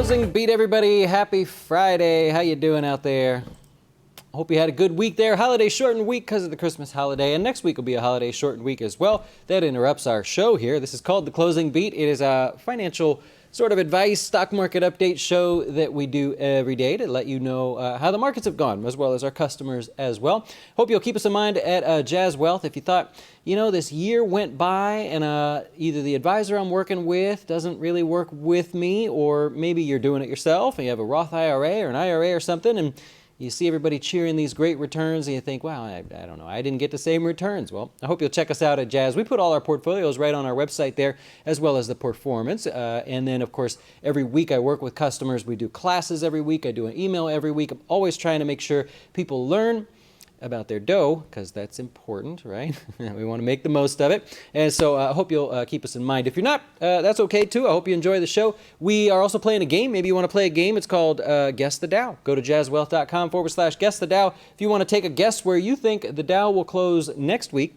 Closing beat, everybody. Happy Friday. How you doing out there? Hope you had a good week there. Holiday shortened week because of the Christmas holiday, and next week will be a holiday shortened week as well. That interrupts our show here. This is called The Closing Beat. It is a financial sort of advice, stock market update show that we do every day to let you know how the markets have gone, as well as our customers as well. Hope you'll keep us in mind at Jazz Wealth. If you thought, you know, this year went by and either the advisor I'm working with doesn't really work with me, or maybe you're doing it yourself and you have a Roth IRA or an IRA or something, and you see everybody cheering these great returns and you think, wow, I don't know, I didn't get the same returns. Well, I hope you'll check us out at Jazz. We put all our portfolios right on our website there, as well as the performance. And then, of course, every week I work with customers. We do classes every week. I do an email every week. I'm always trying to make sure people learn about their dough, because that's important, right? We want to make the most of it. And so I hope you'll keep us in mind. If you're not, that's okay too. I hope you enjoy the show. We are also playing a game. Maybe you want to play a game. It's called Guess the Dow. Go to jazzwealth.com/guess the Dow. If you want to take a guess where you think the Dow will close next week,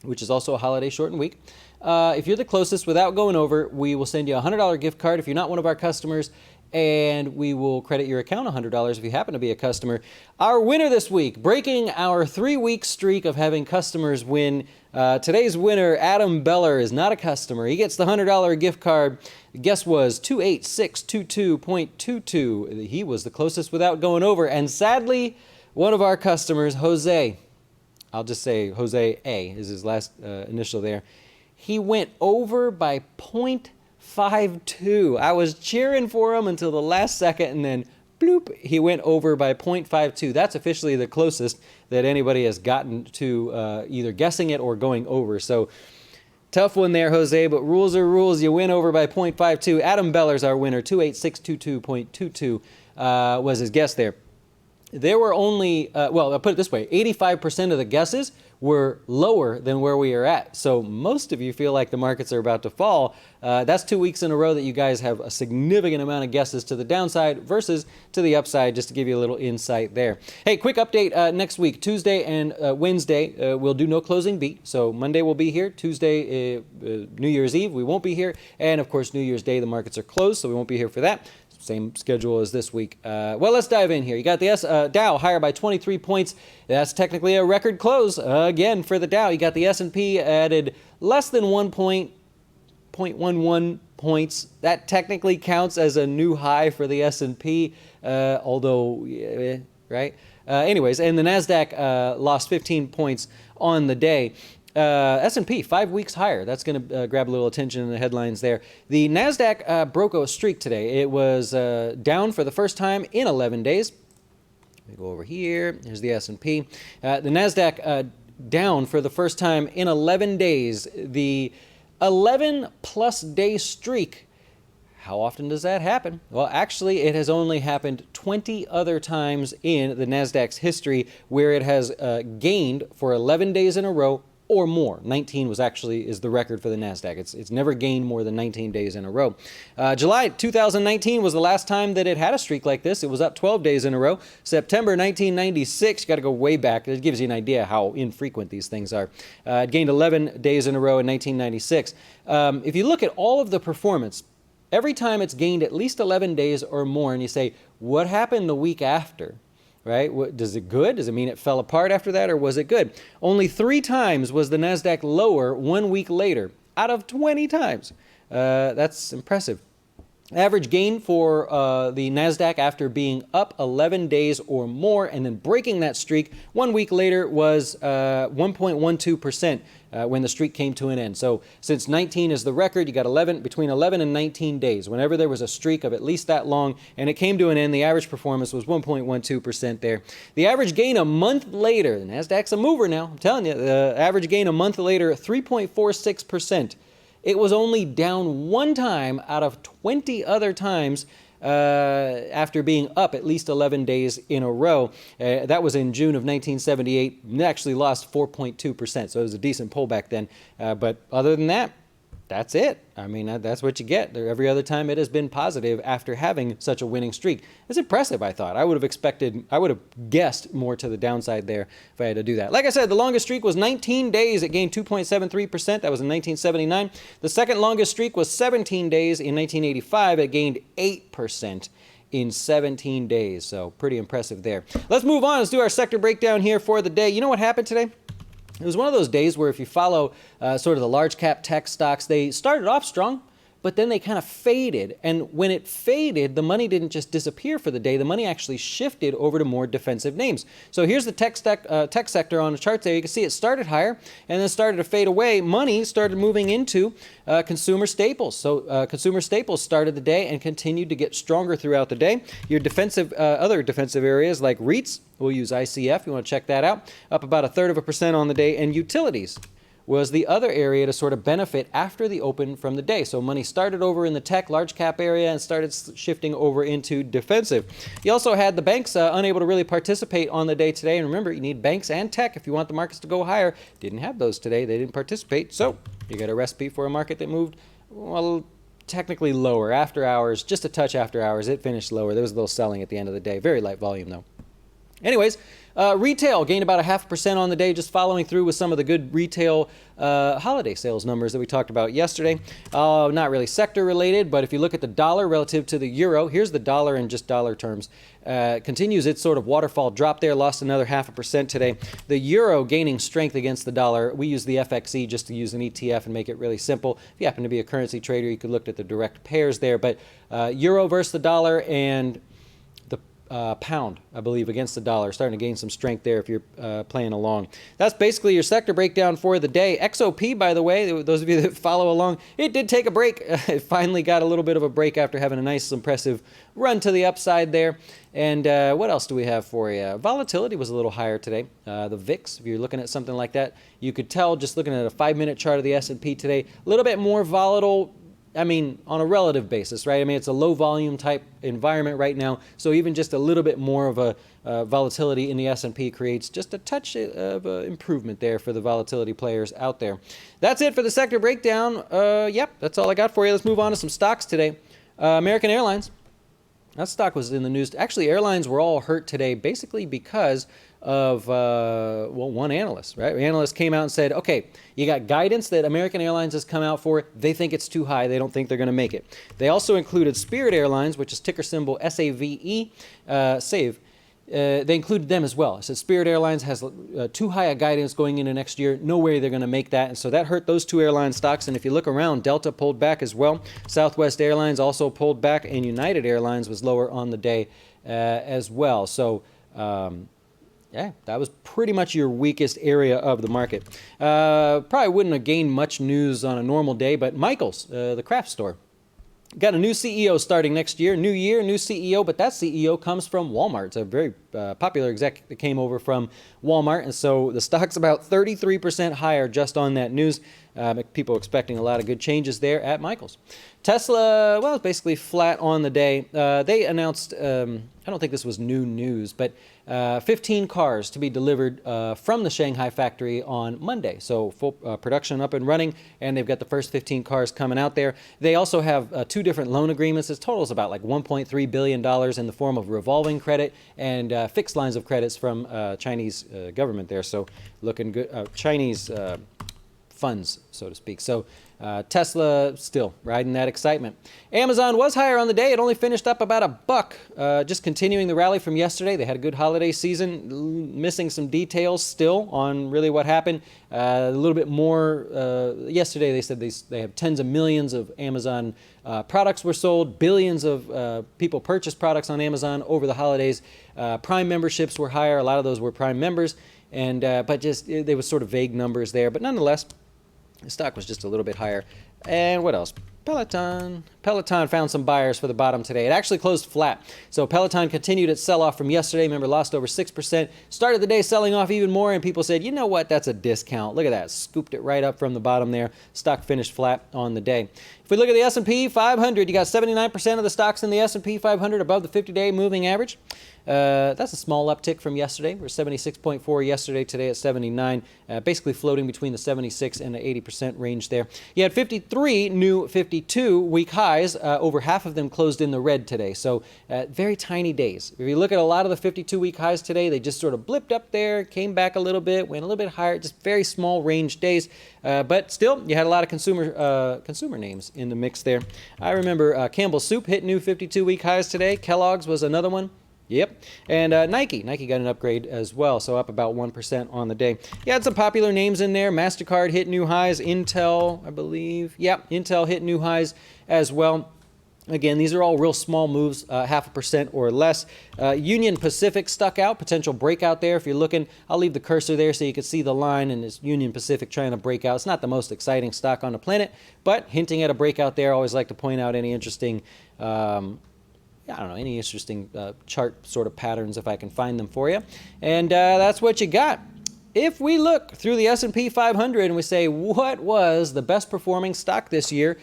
which is also a holiday shortened week, if you're the closest without going over, we will send you a $100 gift card if you're not one of our customers, and we will credit your account $100 if you happen to be a customer. Our winner this week, breaking our 3-week streak of having customers win. Today's winner, Adam Beller, is not a customer. He gets the $100 gift card. The guess was 28622.22. He was the closest without going over. And sadly, one of our customers, Jose, I'll just say Jose A is his last initial there. He went over by 0.52. I was cheering for him until the last second, and then bloop, he went over by 0.52. That's officially the closest that anybody has gotten to either guessing it or going over. So tough one there, Jose, but rules are rules. You win over by 0.52. Adam Beller's our winner. 28622.22 was his guess there. There were only, well, I'll put it this way, 85% of the guesses were lower than where we are at. So most of you feel like the markets are about to fall. That's 2 weeks in a row that you guys have a significant amount of guesses to the downside versus to the upside, just to give you a little insight there. Hey, quick update next week, Tuesday and Wednesday, we'll do no closing beat. So Monday we'll be here, Tuesday, New Year's Eve, we won't be here. And of course, New Year's Day, the markets are closed, so we won't be here for that. Same schedule as this week. Well, let's dive in here. You got the Dow higher by 23 points. That's technically a record close again for the Dow. You got the S&P added less than 1.11 points. That technically counts as a new high for the S&P, although, right? Anyways, and the NASDAQ lost 15 points on the day. S&P, 5 weeks higher. That's going to grab a little attention in the headlines there. The NASDAQ broke a streak today. It was down for the first time in 11 days. Let me go over here. Here's the S&P. The NASDAQ down for the first time in 11 days. The 11-plus day streak. How often does that happen? Well, actually, it has only happened 20 other times in the NASDAQ's history where it has gained for 11 days in a row or more. 19 is the record for the NASDAQ. It's never gained more than 19 days in a row. July 2019 was the last time that it had a streak like this. It was up 12 days in a row. September 1996, you got to go way back. It gives you an idea how infrequent these things are. It gained 11 days in a row in 1996. If you look at all of the performance, every time it's gained at least 11 days or more, and you say, what happened the week after? Right? Does it good? Does it mean it fell apart after that, or was it good? Only 3 times was the NASDAQ lower 1 week later, out of 20 times. That's impressive. Average gain for the NASDAQ after being up 11 days or more and then breaking that streak 1 week later was 1.12% when the streak came to an end. So since 19 is the record, you got between 11 and 19 days. Whenever there was a streak of at least that long and it came to an end, the average performance was 1.12% there. The average gain a month later, the NASDAQ's a mover now, I'm telling you, the average gain a month later, 3.46%. It was only down 1 time out of 20 other times after being up at least 11 days in a row. That was in June of 1978. It actually lost 4.2%, so it was a decent pullback then. But other than that, that's it. I mean, that's what you get. Every other time it has been positive after having such a winning streak. It's impressive, I thought. I would have guessed more to the downside there if I had to do that. Like I said, the longest streak was 19 days. It gained 2.73%. That was in 1979. The second longest streak was 17 days in 1985. It gained 8% in 17 days. So pretty impressive there. Let's move on. Let's do our sector breakdown here for the day. You know what happened today? It was one of those days where if you follow sort of the large cap tech stocks, they started off strong, but then they kind of faded. And when it faded, the money didn't just disappear for the day. The money actually shifted over to more defensive names. So here's the tech sector on the chart there. You can see it started higher and then started to fade away. Money started moving into consumer staples. So consumer staples started the day and continued to get stronger throughout the day. Your other defensive areas like REITs, we'll use ICF, you want to check that out, up about 1/3% on the day, and utilities was the other area to sort of benefit after the open from the day. So money started over in the tech large cap area and started shifting over into defensive. You also had the banks unable to really participate on the day today. And remember, you need banks and tech if you want the markets to go higher. Didn't have those today. They didn't participate. So you got a recipe for a market that moved, well, technically lower after hours, just a touch after hours. It finished lower. There was a little selling at the end of the day. Very light volume though. Anyways, retail gained about 0.5% on the day, just following through with some of the good retail holiday sales numbers that we talked about yesterday. Not really sector related, but if you look at the dollar relative to the euro, here's the dollar in just dollar terms. Continues its sort of waterfall drop there, lost another 0.5% today. The euro gaining strength against the dollar. We use the FXE just to use an ETF and make it really simple. If you happen to be a currency trader, you could look at the direct pairs there, but euro versus the dollar and pound, I believe, against the dollar, starting to gain some strength there if you're playing along. That's basically your sector breakdown for the day. XOP, by the way, those of you that follow along, it did take a break. It finally got a little bit of a break after having a nice, impressive run to the upside there. And what else do we have for you? Volatility was a little higher today. The VIX, if you're looking at something like that, you could tell just looking at a 5-minute chart of the S&P today, a little bit more volatile. I mean, on a relative basis, right? I mean, it's a low volume type environment right now. So even just a little bit more of a volatility in the S&P creates just a touch of improvement there for the volatility players out there. That's it for the sector breakdown. Yep, that's all I got for you. Let's move on to some stocks today. American Airlines. That stock was in the news. Actually, airlines were all hurt today basically because of, one analyst, right? The analyst came out and said, okay, you got guidance that American Airlines has come out for. They think it's too high. They don't think they're going to make it. They also included Spirit Airlines, which is ticker symbol SAVE, SAVE. They included them as well. So Spirit Airlines has too high a guidance going into next year. No way they're going to make that. And so that hurt those two airline stocks. And if you look around, Delta pulled back as well. Southwest Airlines also pulled back. And United Airlines was lower on the day as well. So, yeah, that was pretty much your weakest area of the market. Probably wouldn't have gained much news on a normal day, but Michaels, the craft store, got a new CEO starting next year. New year, new CEO, but that CEO comes from Walmart. It's a very popular exec that came over from Walmart, and so the stock's about 33% higher just on that news. People expecting a lot of good changes there at Michaels. Tesla, well, it's basically flat on the day. They announced, I don't think this was new news, but 15 cars to be delivered from the Shanghai factory on Monday. So full production up and running, and they've got the first 15 cars coming out there. They also have 2 different loan agreements. It totals about like $1.3 billion in the form of revolving credit and fixed lines of credits from Chinese government there. So looking good, Chinese funds, so to speak. So Tesla still riding that excitement. Amazon was higher on the day. It only finished up about $1. Just continuing the rally from yesterday. They had a good holiday season. Missing some details still on really what happened. A little bit more. Yesterday they said they have tens of millions of Amazon products were sold. Billions of people purchased products on Amazon over the holidays. Prime memberships were higher. A lot of those were Prime members. And but just they were sort of vague numbers there. But nonetheless, the stock was just a little bit higher. And what else? Peloton found some buyers for the bottom today. It actually closed flat. So Peloton continued its sell-off from yesterday. Remember, lost over 6%. Started the day selling off even more, and people said, you know what, that's a discount. Look at that. Scooped it right up from the bottom there. Stock finished flat on the day. If we look at the S&P 500, you got 79% of the stocks in the S&P 500 above the 50-day moving average. That's a small uptick from yesterday. We're 76.4 yesterday, today at 79, basically floating between the 76 and the 80% range there. You had 53 new 52-week highs. Over half of them closed in the red today, so very tiny days. If you look at a lot of the 52-week highs today, they just sort of blipped up there, came back a little bit, went a little bit higher, just very small range days. But still, you had a lot of consumer names in the mix there. I remember Campbell's Soup hit new 52-week highs today. Kellogg's was another one. Yep. And Nike got an upgrade as well, so up about 1% on the day. You had some popular names in there. MasterCard hit new highs. Intel, I believe. Yep, Intel hit new highs as well. Again, these are all real small moves, 0.5% or less. Union Pacific stuck out, potential breakout there. If you're looking, I'll leave the cursor there so you can see the line, and it's Union Pacific trying to break out. It's not the most exciting stock on the planet, but hinting at a breakout there. I always like to point out any interesting any interesting chart sort of patterns if I can find them for you. And that's what you got. If we look through the S&P 500 and we say, what was the best performing stock this year,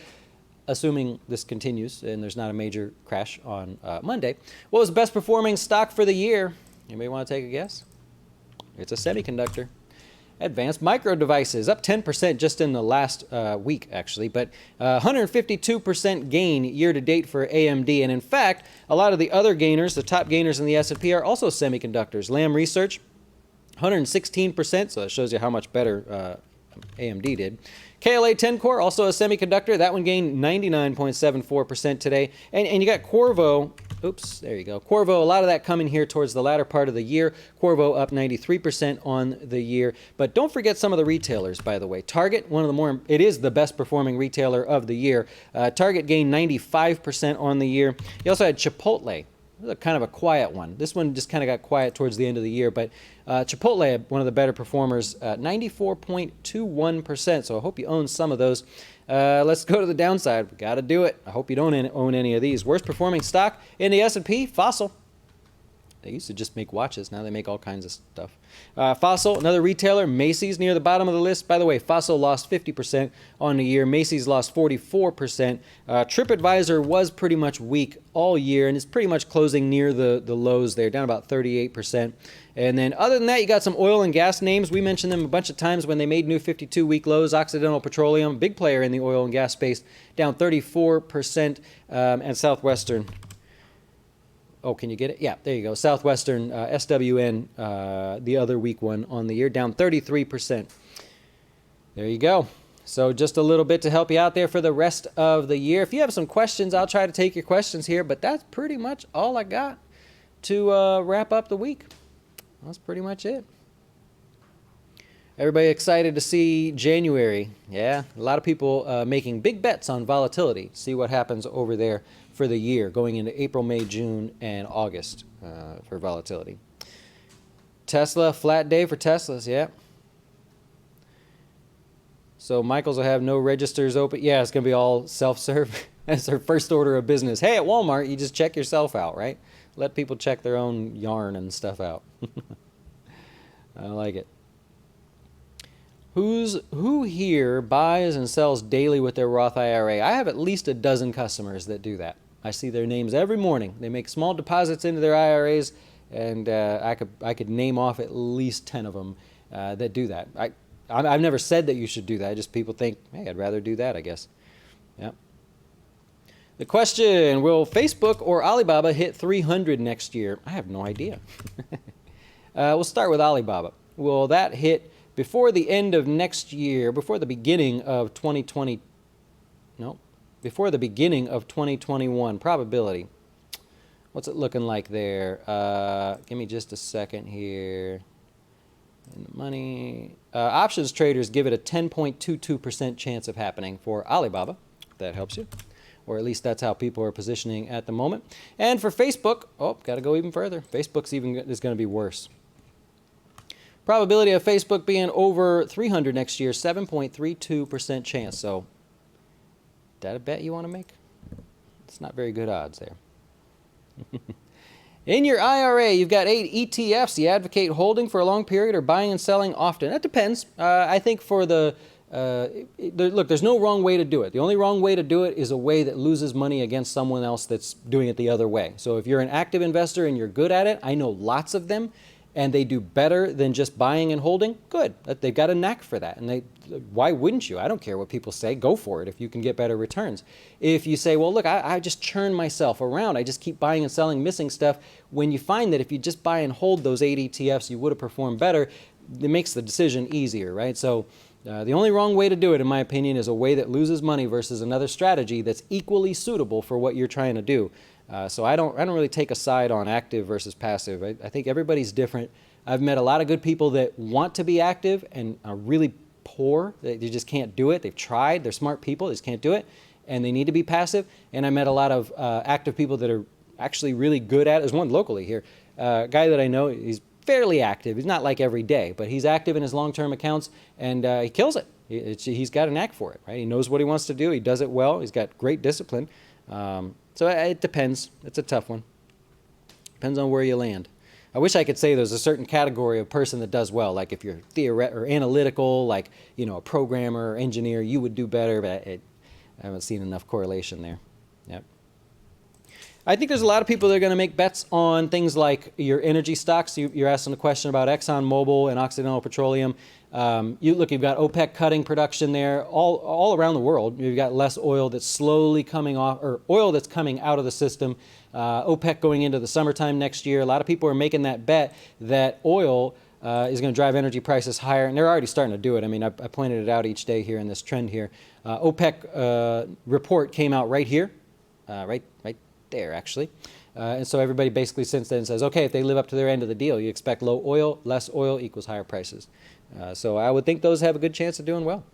assuming this continues and there's not a major crash on Monday, what was the best performing stock for the year? Anybody want to take a guess? It's a semiconductor. Advanced Micro Devices, up 10% just in the last week, actually, but 152% gain year-to-date for AMD. And in fact, a lot of the other gainers, the top gainers in the S&P, are also semiconductors. Lam Research, 116%, so that shows you how much better AMD did. KLA Tencor, also a semiconductor. That one gained 99.74% today. And you got Qorvo. Oops, there you go. Qorvo, a lot of that coming here towards the latter part of the year. Qorvo up 93% on the year. But don't forget some of the retailers, by the way. Target, it is the best performing retailer of the year. Target gained 95% on the year. You also had Chipotle. Kind of a quiet one. This one just kind of got quiet towards the end of the year, but Chipotle, one of the better performers, 94.21%. So I hope you own some of those. Let's go to the downside. We got to do it. I hope you don't own any of these. Worst performing stock in the S&P, Fossil. They used to just make watches. Now they make all kinds of stuff. Fossil, another retailer. Macy's near the bottom of the list. By the way, Fossil lost 50% on the year. Macy's lost 44%. TripAdvisor was pretty much weak all year, and it's pretty much closing near the lows there, down about 38%. And then other than that, you got some oil and gas names. We mentioned them a bunch of times when they made new 52-week lows. Occidental Petroleum, big player in the oil and gas space, down 34%. And Southwestern. Oh, can you get it? Yeah, there you go. Southwestern, SWN, the other weak one on the year, down 33%. There you go. So just a little bit to help you out there for the rest of the year. If you have some questions, I'll try to take your questions here, but that's pretty much all I got to wrap up the week. That's pretty much it. Everybody excited to see January. Yeah, a lot of people making big bets on volatility. See what happens over there for the year, going into April, May, June, and August for volatility. Tesla, flat day for Teslas, yeah. So Michael's will have no registers open. Yeah, it's going to be all self-serve. That's their first order of business. Hey, at Walmart, you just check yourself out, right? Let people check their own yarn and stuff out. I like it. Who here buys and sells daily with their Roth IRA? I have at least a dozen customers that do that. I see their names every morning. They make small deposits into their IRAs, and I could name off at least 10 of them that do that. I've never said that you should do that. Just people think, hey, I'd rather do that, I guess. Yeah. The question, will Facebook or Alibaba hit 300 next year? I have no idea. We'll start with Alibaba. Will that hit before the end of next year, before the beginning of 2020? No, before the beginning of 2021, probability. What's it looking like there? Give me just a second here. In the money. Options traders give it a 10.22% chance of happening for Alibaba. If that helps you. Or at least that's how people are positioning at the moment. And for Facebook, got to go even further. Facebook's is going to be worse. Probability of Facebook being over 300 next year, 7.32% chance. So, is that a bet you want to make? It's not very good odds there. In your IRA, you've got 8 ETFs. You advocate holding for a long period or buying and selling often. That depends. I think for the look, there's no wrong way to do it. The only wrong way to do it is a way that loses money against someone else that's doing it the other way. So if you're an active investor and you're good at it, I know lots of them, and they do better than just buying and holding, good. They've got a knack for that. And why wouldn't you? I don't care what people say. Go for it if you can get better returns. If you say, well, look, I just churn myself around. I just keep buying and selling, missing stuff. When you find that if you just buy and hold those 8 ETFs, you would have performed better, it makes the decision easier, right? So the only wrong way to do it, in my opinion, is a way that loses money versus another strategy that's equally suitable for what you're trying to do. So I don't really take a side on active versus passive. I think everybody's different. I've met a lot of good people that want to be active and are really poor. They just can't do it. They've tried. They're smart people. They just can't do it. And they need to be passive. And I met a lot of active people that are actually really good at it. There's one locally here. A guy that I know, he's fairly active. He's not like every day, but he's active in his long-term accounts, and he kills it. He's got a knack for it, right? He knows what he wants to do. He does it well. He's got great discipline. So it depends. It's a tough one. Depends on where you land. I wish I could say there's a certain category of person that does well. Like if you're or analytical, like, you know, a programmer or engineer, you would do better, but I haven't seen enough correlation there. Yep. I think there's a lot of people that are going to make bets on things like your energy stocks. You're asking a question about ExxonMobil and Occidental Petroleum. You've got OPEC cutting production there all around the world. You've got less oil that's slowly coming off, or oil that's coming out of the system. OPEC going into the summertime next year. A lot of people are making that bet that oil is going to drive energy prices higher, and they're already starting to do it. I mean, I pointed it out each day here in this trend here. OPEC report came out right here, right there actually. And so everybody basically since then says, okay, if they live up to their end of the deal, you expect low oil, less oil equals higher prices. So I would think those have a good chance of doing well.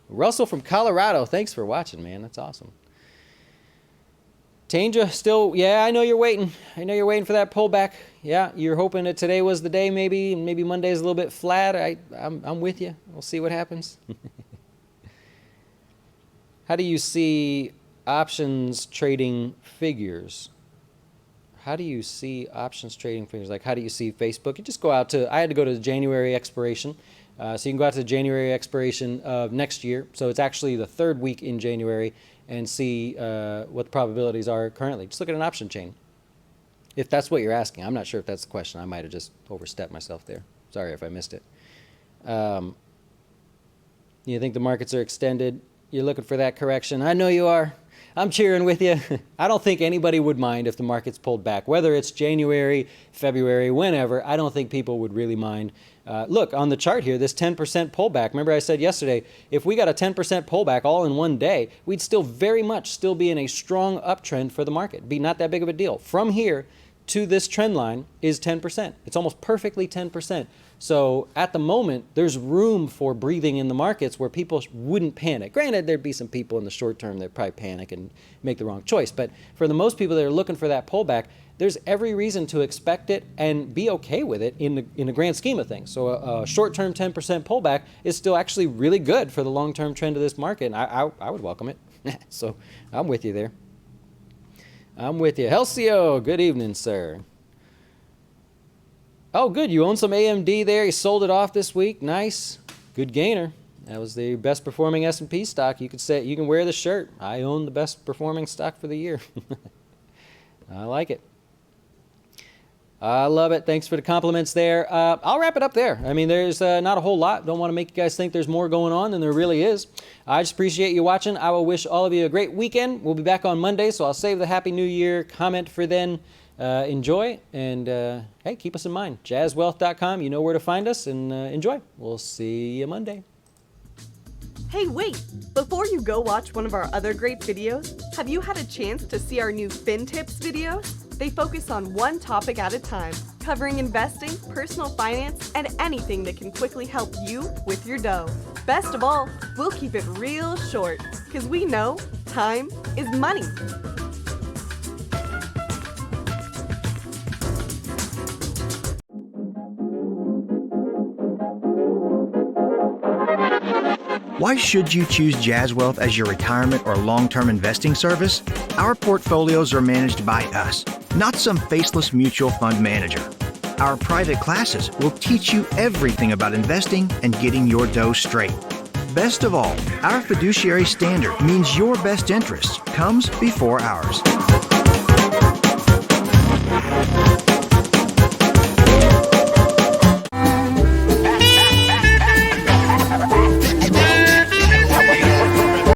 Russell from Colorado, thanks for watching, man. That's awesome. Tandra, still, yeah, I know you're waiting. I know you're waiting for that pullback. Yeah, you're hoping that today was the day maybe, and maybe Monday's a little bit flat. I'm with you. We'll see what happens. How do you see options trading figures? How do you see options trading figures? Like, how do you see Facebook? You just go out to, I had to go to the January expiration. So you can go out to the January expiration of next year. So it's actually the third week in January, and see what the probabilities are currently. Just look at an option chain. If that's what you're asking. I'm not sure if that's the question. I might have just overstepped myself there. Sorry if I missed it. You think the markets are extended? You're looking for that correction. I know you are. I'm cheering with you. I don't think anybody would mind if the markets pulled back. Whether it's January, February, whenever, I don't think people would really mind. Look, on the chart here, this 10% pullback. Remember I said yesterday, if we got a 10% pullback all in one day, we'd still very much still be in a strong uptrend for the market. It'd be not that big of a deal. From here to this trend line is 10%. It's almost perfectly 10%. So at the moment, there's room for breathing in the markets where people wouldn't panic. Granted, there'd be some people in the short term that probably panic and make the wrong choice. But for the most people that are looking for that pullback, there's every reason to expect it and be okay with it in the grand scheme of things. So a short-term 10% pullback is still actually really good for the long-term trend of this market, and I would welcome it. So I'm with you there. I'm with you. Helcio, good evening, sir. Oh, good. You own some AMD there. You sold it off this week. Nice. Good gainer. That was the best performing S&P stock. You could say, you can wear the shirt. I own the best performing stock for the year. I like it. I love it. Thanks for the compliments there. I'll wrap it up there. I mean, there's not a whole lot. Don't want to make you guys think there's more going on than there really is. I just appreciate you watching. I will wish all of you a great weekend. We'll be back on Monday, so I'll save the Happy New Year comment for then. Enjoy, and hey, keep us in mind. jazzwealth.com, you know where to find us, and enjoy. We'll see you Monday. Hey, wait! Before you go watch one of our other great videos, have you had a chance to see our new FinTips videos? They focus on one topic at a time, covering investing, personal finance, and anything that can quickly help you with your dough. Best of all, we'll keep it real short, because we know time is money. Why should you choose Jazz Wealth as your retirement or long-term investing service? Our portfolios are managed by us, not some faceless mutual fund manager. Our private classes will teach you everything about investing and getting your dough straight. Best of all, our fiduciary standard means your best interest comes before ours.